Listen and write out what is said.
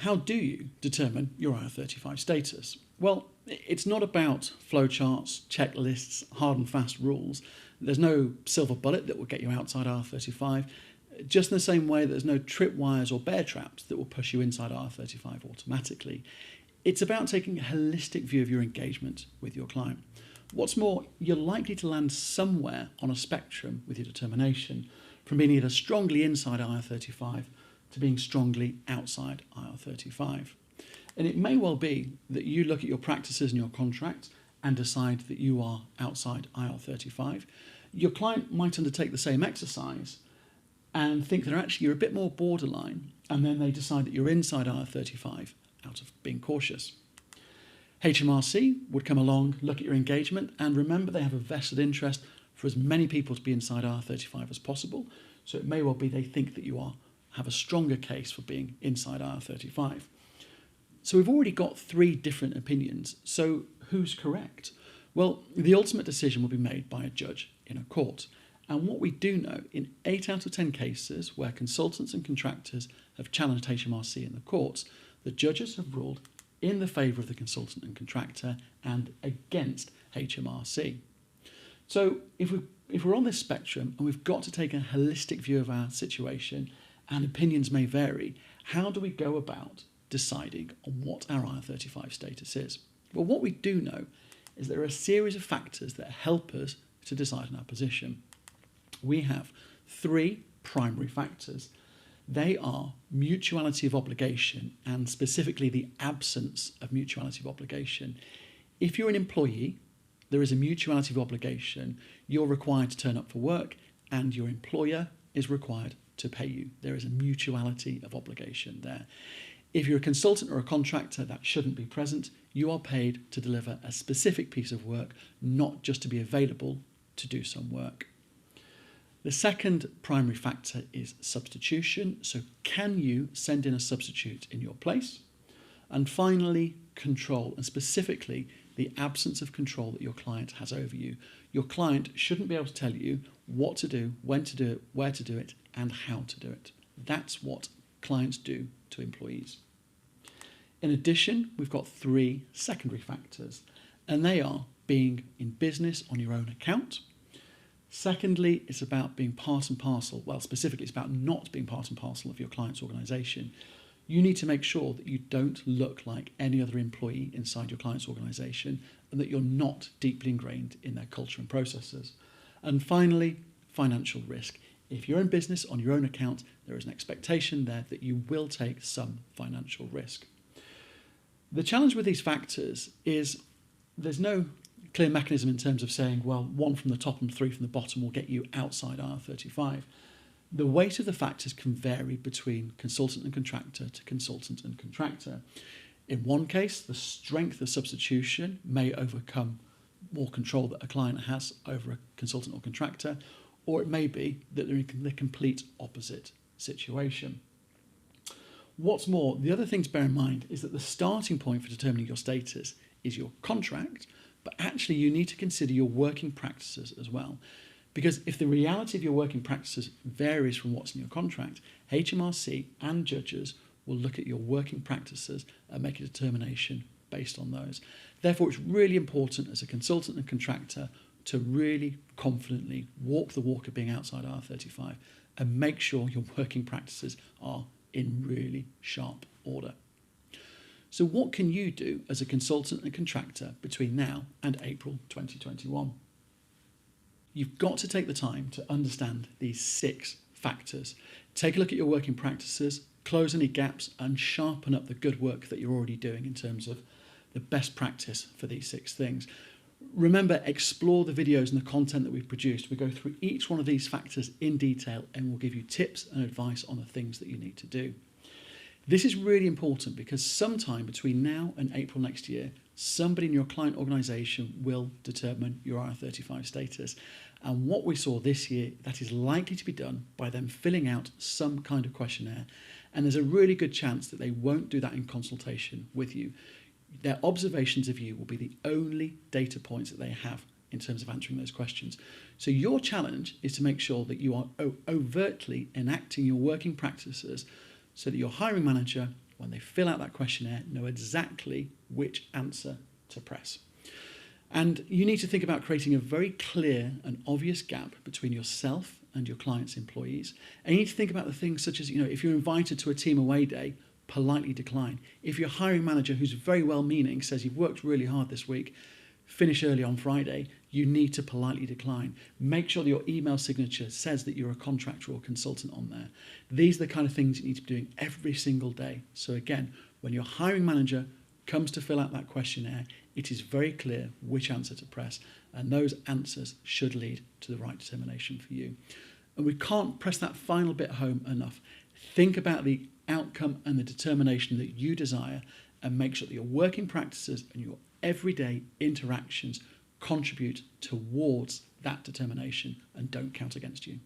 How do you determine your IR35 status? Well, it's not about flowcharts, checklists, hard and fast rules. There's no silver bullet that will get you outside IR35, just in the same way that there's no tripwires or bear traps that will push you inside IR35 automatically. It's about taking a holistic view of your engagement with your client. What's more, you're likely to land somewhere on a spectrum with your determination, from being either strongly inside IR35 to being strongly outside IR35. And it may well be that you look at your practices and your contracts and decide that you are outside IR35. Your client might undertake the same exercise and think that actually you're a bit more borderline, and then they decide that you're inside IR35 out of being cautious. HMRC would come along, look at your engagement, and remember they have a vested interest for as many people to be inside IR35 as possible. So it may well be they think that you have a stronger case for being inside IR35. So we've already got 3 different opinions. So who's correct? Well, the ultimate decision will be made by a judge in a court. And what we do know, in 8 out of 10 cases where consultants and contractors have challenged HMRC in the courts, the judges have ruled in the favour of the consultant and contractor and against HMRC. So if we're on this spectrum and we've got to take a holistic view of our situation, and opinions may vary, how do we go about deciding on what our IR35 status is? Well, what we do know is there are a series of factors that help us to decide on our position. We have 3 primary factors. They are mutuality of obligation, and specifically the absence of mutuality of obligation. If you're an employee, there is a mutuality of obligation. You're required to turn up for work and your employer is required to pay you. There is a mutuality of obligation there. If you're a consultant or a contractor, that shouldn't be present. You are paid to deliver a specific piece of work, not just to be available to do some work. The second primary factor is substitution. So can you send in a substitute in your place? And finally, control, and specifically the absence of control that your client has over you. Your client shouldn't be able to tell you what to do, when to do it, where to do it, and how to do it. That's what clients do to employees. In addition, we've got 3 secondary factors, and they are being in business on your own account. Secondly, it's about being part and parcel. Well, specifically, it's about not being part and parcel of your client's organisation. You need to make sure that you don't look like any other employee inside your client's organisation and that you're not deeply ingrained in their culture and processes. And finally, financial risk. If you're in business on your own account, there is an expectation there that you will take some financial risk. The challenge with these factors is there's no clear mechanism in terms of saying, well, 1 from the top and 3 from the bottom will get you outside IR35. The weight of the factors can vary between consultant and contractor to consultant and contractor. In one case, the strength of substitution may overcome more control that a client has over a consultant or contractor, or it may be that they're in the complete opposite situation. What's more, the other thing to bear in mind is that the starting point for determining your status is your contract, but actually you need to consider your working practices as well. Because if the reality of your working practices varies from what's in your contract, HMRC and judges will look at your working practices and make a determination based on those. Therefore, it's really important as a consultant and contractor to really confidently walk the walk of being outside IR35 and make sure your working practices are in really sharp order. So what can you do as a consultant and contractor between now and April 2021? You've got to take the time to understand these 6 factors. Take a look at your working practices, close any gaps, and sharpen up the good work that you're already doing in terms of the best practice for these 6 things. Remember, explore the videos and the content that we've produced. We go through each one of these factors in detail and we'll give you tips and advice on the things that you need to do. This is really important because sometime between now and April next year, somebody in your client organisation will determine your IR35 status. And what we saw this year, that is likely to be done by them filling out some kind of questionnaire. And there's a really good chance that they won't do that in consultation with you. Their observations of you will be the only data points that they have in terms of answering those questions. So your challenge is to make sure that you are overtly enacting your working practices so that your hiring manager when they fill out that questionnaire, know exactly which answer to press. And you need to think about creating a very clear and obvious gap between yourself and your client's employees. And you need to think about the things such as, if you're invited to a team away day, politely decline. If your hiring manager, who's very well-meaning, says you've worked really hard this week, finish early on Friday, you need to politely decline. Make sure that your email signature says that you're a contractor or consultant on there. These are the kind of things you need to be doing every single day. So again, when your hiring manager comes to fill out that questionnaire, it is very clear which answer to press, and those answers should lead to the right determination for you. And we can't press that final bit home enough. Think about the outcome and the determination that you desire, and make sure that your working practices and your everyday interactions contribute towards that determination and don't count against you.